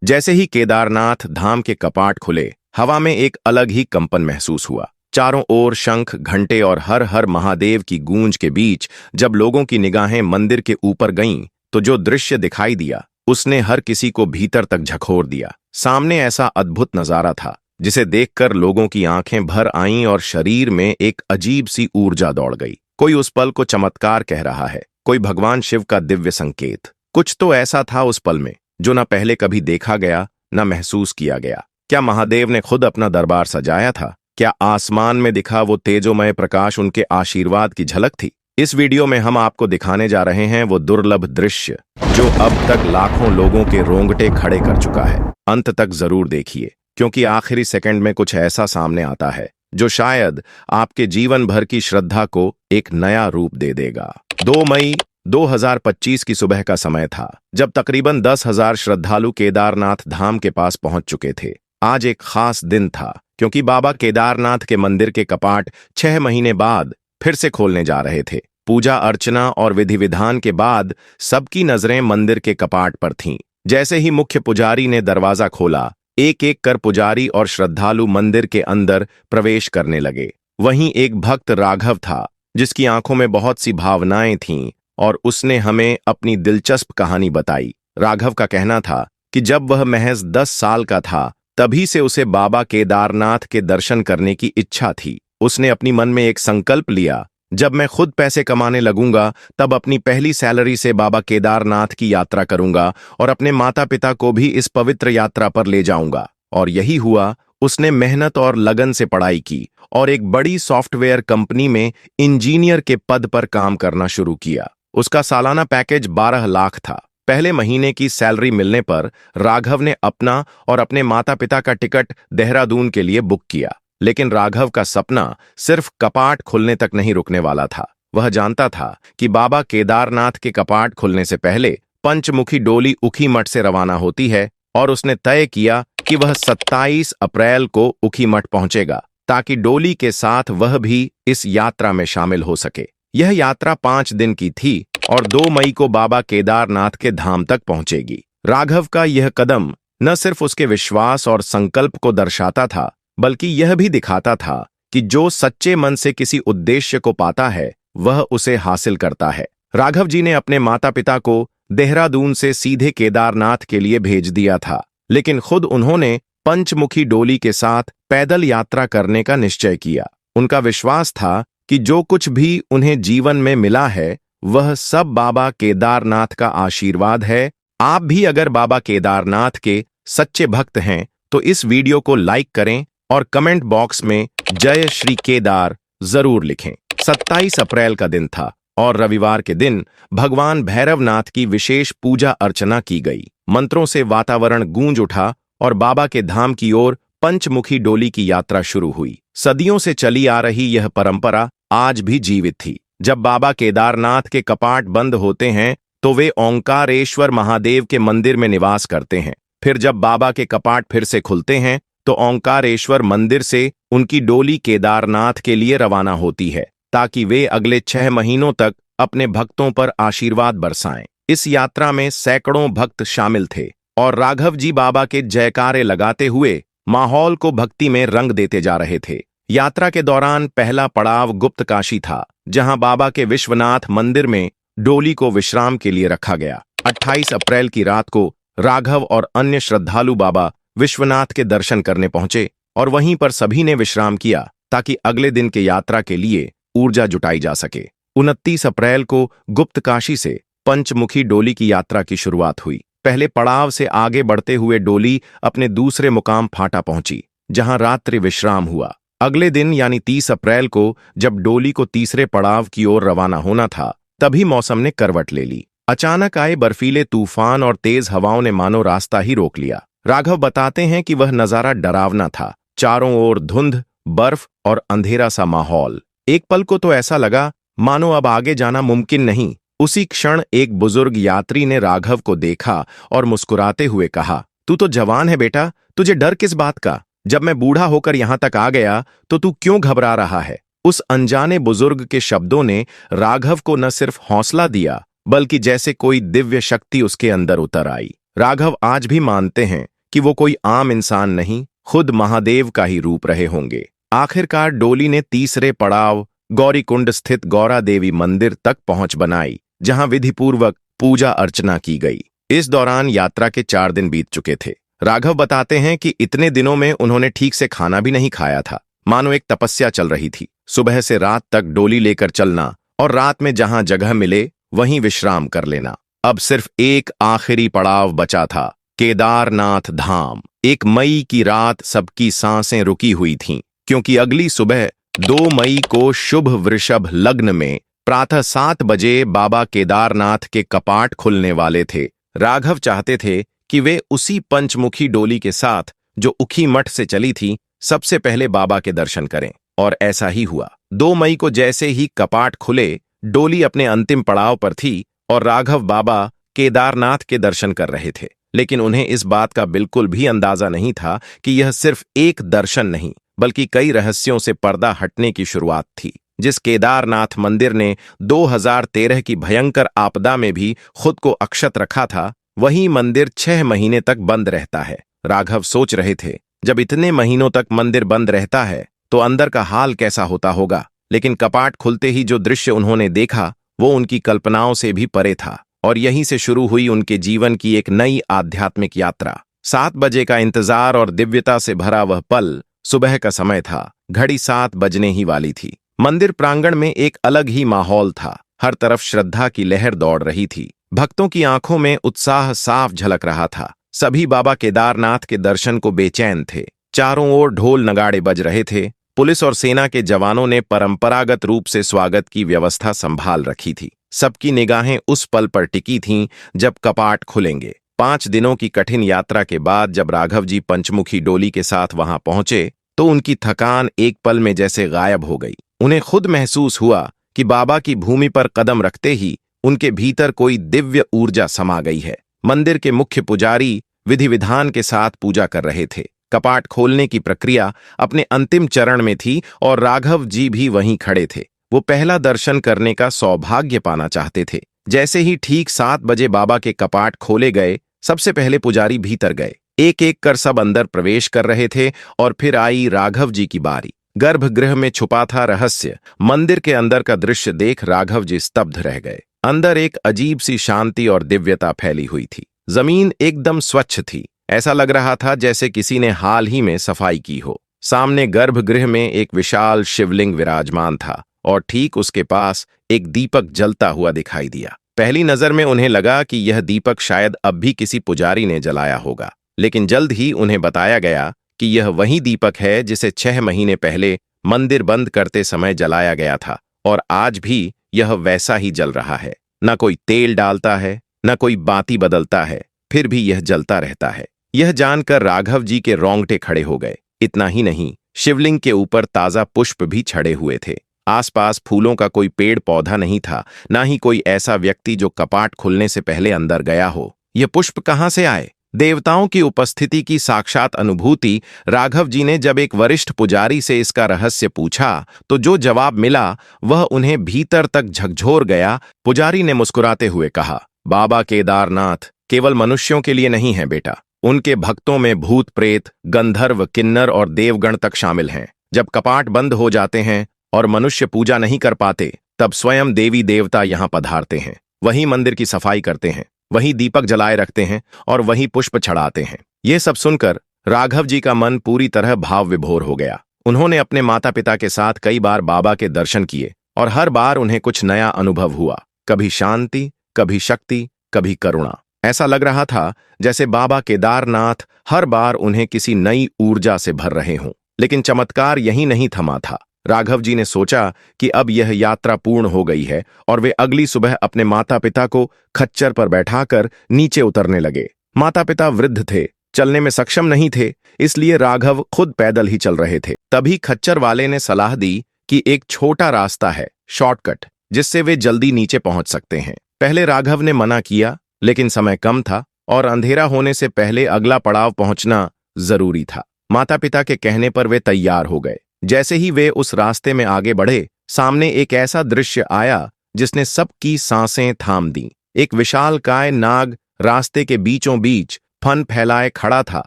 जैसे ही केदारनाथ धाम के कपाट खुले, हवा में एक अलग ही कंपन महसूस हुआ। चारों ओर शंख, घंटे और हर हर महादेव की गूंज के बीच जब लोगों की निगाहें मंदिर के ऊपर गईं, तो जो दृश्य दिखाई दिया उसने हर किसी को भीतर तक झकझोर दिया। सामने ऐसा अद्भुत नजारा था जिसे देखकर लोगों की आंखें भर आईं और शरीर में एक अजीब सी ऊर्जा दौड़ गई। कोई उस पल को चमत्कार कह रहा है, कोई भगवान शिव का दिव्य संकेत। कुछ तो ऐसा था उस पल में जो न पहले कभी देखा गया, न महसूस किया गया। क्या महादेव ने खुद अपना दरबार सजाया था? क्या आसमान में दिखा वो तेजोमय प्रकाश उनके आशीर्वाद की झलक थी? इस वीडियो में हम आपको दिखाने जा रहे हैं वो दुर्लभ दृश्य जो अब तक लाखों लोगों के रोंगटे खड़े कर चुका है। अंत तक जरूर देखिए, क्योंकि आखिरी सेकंड में कुछ ऐसा सामने आता है जो शायद आपके जीवन भर की श्रद्धा को एक नया रूप दे देगा। 2 मई 2025 की सुबह का समय था, जब तकरीबन 10,000 श्रद्धालु केदारनाथ धाम के पास पहुंच चुके थे। आज एक खास दिन था, क्योंकि बाबा केदारनाथ के मंदिर के कपाट 6 महीने बाद फिर से खोलने जा रहे थे। पूजा अर्चना और विधि विधान के बाद सबकी नजरें मंदिर के कपाट पर थीं। जैसे ही मुख्य पुजारी ने दरवाजा खोला, एक एक कर पुजारी और श्रद्धालु मंदिर के अंदर प्रवेश करने लगे। वहीं एक भक्त राघव था, जिसकी आंखों में बहुत सी भावनाएं थीं और उसने हमें अपनी दिलचस्प कहानी बताई। राघव का कहना था कि जब वह महज 10 साल का था, तभी से उसे बाबा केदारनाथ के दर्शन करने की इच्छा थी। उसने अपनी मन में एक संकल्प लिया, जब मैं खुद पैसे कमाने लगूंगा तब अपनी पहली सैलरी से बाबा केदारनाथ की यात्रा करूंगा और अपने माता पिता को भी इस पवित्र यात्रा पर ले जाऊंगा। और यही हुआ। उसने मेहनत और लगन से पढ़ाई की और एक बड़ी सॉफ्टवेयर कंपनी में इंजीनियर के पद पर काम करना शुरू किया। उसका सालाना पैकेज 12 लाख था। पहले महीने की सैलरी मिलने पर राघव ने अपना और अपने माता पिता का टिकट देहरादून के लिए बुक किया। लेकिन राघव का सपना सिर्फ कपाट खुलने तक नहीं रुकने वाला था। वह जानता था कि बाबा केदारनाथ के कपाट खुलने से पहले पंचमुखी डोली ऊखीमठ से रवाना होती है और उसने तय किया कि वह 27 अप्रैल को ऊखीमठ पहुंचेगा, ताकि डोली के साथ वह भी इस यात्रा में शामिल हो सके। यह यात्रा 5 दिन की थी और 2 मई को बाबा केदारनाथ के धाम तक पहुंचेगी। राघव का यह कदम न सिर्फ उसके विश्वास और संकल्प को दर्शाता था, बल्कि यह भी दिखाता था कि जो सच्चे मन से किसी उद्देश्य को पाता है, वह उसे हासिल करता है। राघव जी ने अपने माता पिता को देहरादून से सीधे केदारनाथ के लिए भेज दिया था, लेकिन खुद उन्होंने पंचमुखी डोली के साथ पैदल यात्रा करने का निश्चय किया। उनका विश्वास था कि जो कुछ भी उन्हें जीवन में मिला है, वह सब बाबा केदारनाथ का आशीर्वाद है। आप भी अगर बाबा केदारनाथ के सच्चे भक्त हैं, तो इस वीडियो को लाइक करें और कमेंट बॉक्स में जय श्री केदार जरूर लिखें। 27 अप्रैल का दिन था और रविवार के दिन भगवान भैरवनाथ की विशेष पूजा अर्चना की गई। मंत्रों से वातावरण गूंज उठा और बाबा के धाम की ओर पंचमुखी डोली की यात्रा शुरू हुई। सदियों से चली आ रही यह परंपरा आज भी जीवित थी। जब बाबा केदारनाथ के कपाट बंद होते हैं, तो वे ओंकारेश्वर महादेव के मंदिर में निवास करते हैं। फिर जब बाबा के कपाट फिर से खुलते हैं, तो ओंकारेश्वर मंदिर से उनकी डोली केदारनाथ के लिए रवाना होती है, ताकि वे अगले 6 महीनों तक अपने भक्तों पर आशीर्वाद बरसाएं। इस यात्रा में सैकड़ों भक्त शामिल थे और राघव जी बाबा के जयकारे लगाते हुए माहौल को भक्ति में रंग देते जा रहे थे। यात्रा के दौरान पहला पड़ाव गुप्त काशी था, जहां बाबा के विश्वनाथ मंदिर में डोली को विश्राम के लिए रखा गया। 28 अप्रैल की रात को राघव और अन्य श्रद्धालु बाबा विश्वनाथ के दर्शन करने पहुंचे और वहीं पर सभी ने विश्राम किया, ताकि अगले दिन के यात्रा के लिए ऊर्जा जुटाई जा सके। 29 अप्रैल को गुप्त काशी से पंचमुखी डोली की यात्रा की शुरुआत हुई। पहले पड़ाव से आगे बढ़ते हुए डोली अपने दूसरे मुकाम फाटा पहुंची, जहां रात्रि विश्राम हुआ। अगले दिन यानी 30 अप्रैल को जब डोली को तीसरे पड़ाव की ओर रवाना होना था, तभी मौसम ने करवट ले ली। अचानक आए बर्फीले तूफान और तेज हवाओं ने मानो रास्ता ही रोक लिया। राघव बताते हैं कि वह नजारा डरावना था। चारों ओर धुंध, बर्फ और अंधेरा सा माहौल। एक पल को तो ऐसा लगा मानो अब आगे जाना मुमकिन नहीं। उसी क्षण एक बुजुर्ग यात्री ने राघव को देखा और मुस्कुराते हुए कहा, तू तो जवान है बेटा, तुझे डर किस बात का? जब मैं बूढ़ा होकर यहां तक आ गया तो तू क्यों घबरा रहा है? उस अनजाने बुजुर्ग के शब्दों ने राघव को न सिर्फ हौसला दिया, बल्कि जैसे कोई दिव्य शक्ति उसके अंदर उतर आई। राघव आज भी मानते हैं कि वो कोई आम इंसान नहीं, खुद महादेव का ही रूप रहे होंगे। आखिरकार डोली ने तीसरे पड़ाव गौरीकुंड स्थित गौरा देवी मंदिर तक पहुंच बनाई, जहां विधिपूर्वक पूजा अर्चना की गई। इस दौरान यात्रा के 4 दिन बीत चुके थे। राघव बताते हैं कि इतने दिनों में उन्होंने ठीक से खाना भी नहीं खाया था, मानो एक तपस्या चल रही थी। सुबह से रात तक डोली लेकर चलना और रात में जहां जगह मिले वहीं विश्राम कर लेना। अब सिर्फ एक आखिरी पड़ाव बचा था, केदारनाथ धाम। 1 मई की रात सबकी सांसें रुकी हुई थीं, क्योंकि अगली सुबह 2 मई को शुभ वृषभ लग्न में प्रातः 7 बजे बाबा केदारनाथ के कपाट खुलने वाले थे। राघव चाहते थे कि वे उसी पंचमुखी डोली के साथ जो उखी मठ से चली थी, सबसे पहले बाबा के दर्शन करें, और ऐसा ही हुआ। 2 मई को जैसे ही कपाट खुले, डोली अपने अंतिम पड़ाव पर थी और राघव बाबा केदारनाथ के दर्शन कर रहे थे। लेकिन उन्हें इस बात का बिल्कुल भी अंदाजा नहीं था कि यह सिर्फ एक दर्शन नहीं, बल्कि कई रहस्यों से पर्दा हटने की शुरुआत थी। जिस केदारनाथ मंदिर ने 2013 की भयंकर आपदा में भी खुद को अक्षत रखा था, वही मंदिर 6 महीने तक बंद रहता है। राघव सोच रहे थे, जब इतने महीनों तक मंदिर बंद रहता है तो अंदर का हाल कैसा होता होगा। लेकिन कपाट खुलते ही जो दृश्य उन्होंने देखा, वो उनकी कल्पनाओं से भी परे था, और यहीं से शुरू हुई उनके जीवन की एक नई आध्यात्मिक यात्रा। 7 बजे का इंतजार और दिव्यता से भरा वह पल, सुबह का समय था। घड़ी 7 बजने ही वाली थी। मंदिर प्रांगण में एक अलग ही माहौल था। हर तरफ श्रद्धा की लहर दौड़ रही थी। भक्तों की आंखों में उत्साह साफ झलक रहा था। सभी बाबा केदारनाथ के दर्शन को बेचैन थे। चारों ओर ढोल नगाड़े बज रहे थे। पुलिस और सेना के जवानों ने परंपरागत रूप से स्वागत की व्यवस्था संभाल रखी थी। सबकी निगाहें उस पल पर टिकी थीं जब कपाट खुलेंगे। 5 दिनों की कठिन यात्रा के बाद जब राघव जी पंचमुखी डोली के साथ वहां पहुंचे, तो उनकी थकान एक पल में जैसे गायब हो गई। उन्हें खुद महसूस हुआ कि बाबा की भूमि पर कदम रखते ही उनके भीतर कोई दिव्य ऊर्जा समा गई है। मंदिर के मुख्य पुजारी विधि विधान के साथ पूजा कर रहे थे। कपाट खोलने की प्रक्रिया अपने अंतिम चरण में थी और राघव जी भी वहीं खड़े थे। वो पहला दर्शन करने का सौभाग्य पाना चाहते थे। जैसे ही ठीक 7 बजे बाबा के कपाट खोले गए, सबसे पहले पुजारी भीतर गए। एक एक कर सब अंदर प्रवेश कर रहे थे और फिर आई राघव जी की बारी। गर्भगृह में छुपा था रहस्य। मंदिर के अंदर का दृश्य देख राघव जी स्तब्ध रह गए। अंदर एक अजीब सी शांति और दिव्यता फैली हुई थी। जमीन एकदम स्वच्छ थी। ऐसा लग रहा था जैसे किसी ने हाल ही में सफाई की हो। सामने गर्भगृह में एक विशाल शिवलिंग विराजमान था और ठीक उसके पास एक दीपक जलता हुआ दिखाई दिया। पहली नजर में उन्हें लगा कि यह दीपक शायद अब भी किसी पुजारी ने जलाया होगा, लेकिन जल्द ही उन्हें बताया गया कि यह वही दीपक है जिसे 6 महीने पहले मंदिर बंद करते समय जलाया गया था, और आज भी यह वैसा ही जल रहा है। न कोई तेल डालता है, न कोई बाती बदलता है, फिर भी यह जलता रहता है। यह जानकर राघव जी के रोंगटे खड़े हो गए। इतना ही नहीं, शिवलिंग के ऊपर ताजा पुष्प भी छड़े हुए थे। आसपास फूलों का कोई पेड़ पौधा नहीं था, ना ही कोई ऐसा व्यक्ति जो कपाट खुलने से पहले अंदर गया हो। यह पुष्प कहां से आए? देवताओं की उपस्थिति की साक्षात अनुभूति। राघव जी ने जब एक वरिष्ठ पुजारी से इसका रहस्य पूछा, तो जो जवाब मिला वह उन्हें भीतर तक झकझोर गया। पुजारी ने मुस्कुराते हुए कहा, बाबा केदारनाथ केवल मनुष्यों के लिए नहीं है बेटा, उनके भक्तों में भूत प्रेत, गंधर्व, किन्नर और देवगण तक शामिल हैं। जब कपाट बंद हो जाते हैं और मनुष्य पूजा नहीं कर पाते, तब स्वयं देवी देवता यहाँ पधारते हैं। वही मंदिर की सफाई करते हैं, वही दीपक जलाए रखते हैं और वही पुष्प चढ़ाते हैं। ये सब सुनकर राघव जी का मन पूरी तरह भाव विभोर हो गया। उन्होंने अपने माता पिता के साथ कई बार बाबा के दर्शन किए और हर बार उन्हें कुछ नया अनुभव हुआ। कभी शांति, कभी शक्ति, कभी करुणा। ऐसा लग रहा था जैसे बाबा केदारनाथ हर बार उन्हें किसी नई ऊर्जा से भर रहे हों। लेकिन चमत्कार यही नहीं थमा था। राघव जी ने सोचा कि अब यह यात्रा पूर्ण हो गई है और वे अगली सुबह अपने माता पिता को खच्चर पर बैठाकर नीचे उतरने लगे। माता पिता वृद्ध थे, चलने में सक्षम नहीं थे, इसलिए राघव खुद पैदल ही चल रहे थे। तभी खच्चर वाले ने सलाह दी कि एक छोटा रास्ता है, शॉर्टकट, जिससे वे जल्दी नीचे पहुंच सकते हैं। पहले राघव ने मना किया, लेकिन समय कम था और अंधेरा होने से पहले अगला पड़ाव पहुंचना जरूरी था। माता पिता के कहने पर वे तैयार हो गए। जैसे ही वे उस रास्ते में आगे बढ़े, सामने एक ऐसा दृश्य आया जिसने सबकी सांसें थाम दी। एक विशालकाय नाग रास्ते के बीचों बीच फन फैलाए खड़ा था।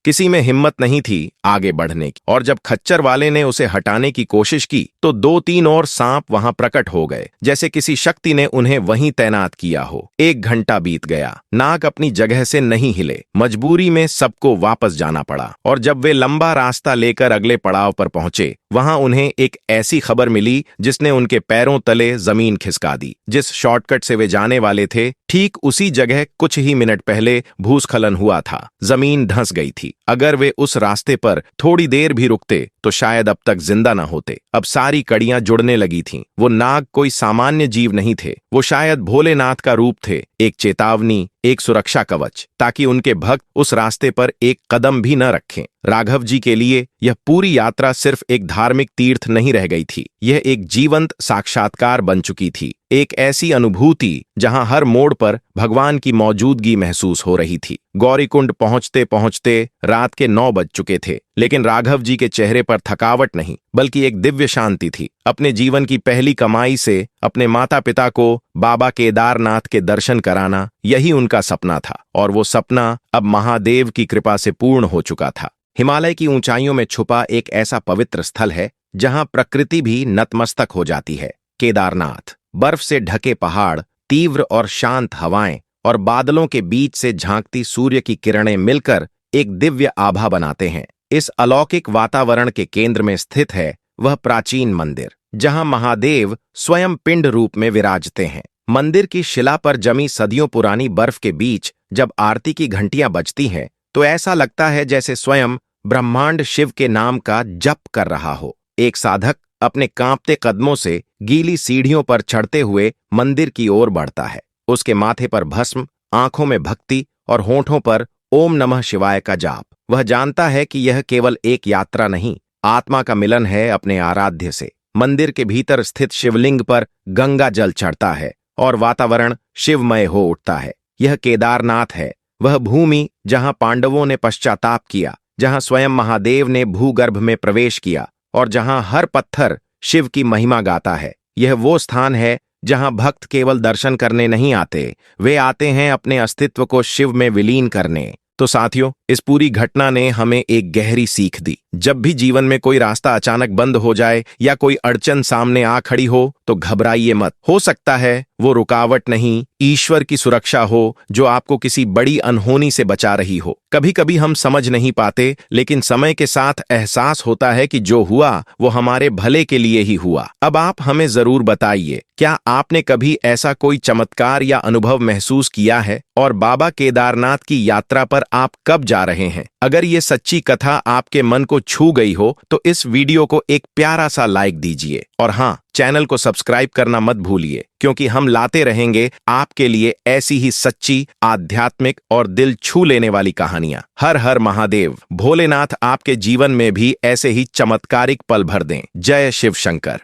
किसी में हिम्मत नहीं थी आगे बढ़ने की, और जब खच्चर वाले ने उसे हटाने की कोशिश की तो 2-3 और सांप वहां प्रकट हो गए, जैसे किसी शक्ति ने उन्हें वहीं तैनात किया हो। 1 घंटा बीत गया, नाग अपनी जगह से नहीं हिले। मजबूरी में सबको वापस जाना पड़ा, और जब वे लंबा रास्ता लेकर अगले पड़ाव पर पहुंचे, वहां उन्हें एक ऐसी खबर मिली जिसने उनके पैरों तले जमीन खिसका दी। जिस शॉर्टकट से वे जाने वाले थे, ठीक उसी जगह कुछ ही मिनट पहले भूस्खलन हुआ था। जमीन धंस गई थी। अगर वे उस रास्ते पर थोड़ी देर भी रुकते तो शायद अब तक जिंदा न होते। अब सारी कड़ियां जुड़ने लगी थीं। वो नाग कोई सामान्य जीव नहीं थे, वो शायद भोलेनाथ का रूप थे, एक चेतावनी, एक सुरक्षा कवच, ताकि उनके भक्त उस रास्ते पर एक कदम भी न रखें। राघव जी के लिए यह पूरी यात्रा सिर्फ एक धार्मिक तीर्थ नहीं रह गई थी, यह एक जीवंत साक्षात्कार बन चुकी थी। एक ऐसी अनुभूति जहां हर मोड़ पर भगवान की मौजूदगी महसूस हो रही थी। गौरीकुंड पहुंचते पहुंचते रात के 9 बज चुके थे, लेकिन राघव जी के चेहरे पर थकावट नहीं, बल्कि एक दिव्य शांति थी। अपने जीवन की पहली कमाई से अपने माता पिता को बाबा केदारनाथ के दर्शन कराना, यही उनका सपना था, और वो सपना अब महादेव की कृपा से पूर्ण हो चुका था। हिमालय की ऊंचाइयों में छुपा एक ऐसा पवित्र स्थल है जहां प्रकृति भी नतमस्तक हो जाती है। केदारनाथ, बर्फ से ढके पहाड़, तीव्र और शांत हवाएं और बादलों के बीच से झांकती सूर्य की किरणें मिलकर एक दिव्य आभा बनाते हैं। इस अलौकिक वातावरण के केंद्र में स्थित है वह प्राचीन मंदिर, जहां महादेव स्वयं पिंड रूप में विराजते हैं। मंदिर की शिला पर जमी सदियों पुरानी बर्फ के बीच जब आरती की घंटियां बजती हैं, तो ऐसा लगता है जैसे स्वयं ब्रह्मांड शिव के नाम का जप कर रहा हो। एक साधक अपने कांपते कदमों से गीली सीढ़ियों पर चढ़ते हुए मंदिर की ओर बढ़ता है। उसके माथे पर भस्म, आंखों में भक्ति और होठों पर ओम नमः शिवाय का जाप। वह जानता है कि यह केवल एक यात्रा नहीं, आत्मा का मिलन है अपने आराध्य से। मंदिर के भीतर स्थित शिवलिंग पर गंगा जल चढ़ता है और वातावरण शिवमय हो उठता है। यह केदारनाथ है, वह भूमि जहां पांडवों ने पश्चाताप किया, जहां स्वयं महादेव ने भूगर्भ में प्रवेश किया और जहां हर पत्थर शिव की महिमा गाता है। यह वो स्थान है जहां भक्त केवल दर्शन करने नहीं आते, वे आते हैं अपने अस्तित्व को शिव में विलीन करने। तो साथियों, इस पूरी घटना ने हमें एक गहरी सीख दी। जब भी जीवन में कोई रास्ता अचानक बंद हो जाए या कोई अड़चन सामने आ खड़ी हो, तो घबराइए मत। हो सकता है वो रुकावट नहीं, ईश्वर की सुरक्षा हो जो आपको किसी बड़ी अनहोनी से बचा रही हो। कभी कभी हम समझ नहीं पाते, लेकिन समय के साथ एहसास होता है कि जो हुआ वो हमारे भले के लिए ही हुआ। अब आप हमें जरूर बताइए, क्या आपने कभी ऐसा कोई चमत्कार या अनुभव महसूस किया है, और बाबा केदारनाथ की यात्रा पर आप कब जा रहे हैं? अगर ये सच्ची कथा आपके मन को छू गई हो तो इस वीडियो को एक प्यारा सा लाइक दीजिए, और हाँ, चैनल को सब्सक्राइब करना मत भूलिए, क्योंकि हम लाते रहेंगे आपके लिए ऐसी ही सच्ची, आध्यात्मिक और दिल छू लेने वाली कहानियां। हर हर महादेव। भोलेनाथ आपके जीवन में भी ऐसे ही चमत्कारिक पल भर दें। जय शिव शंकर।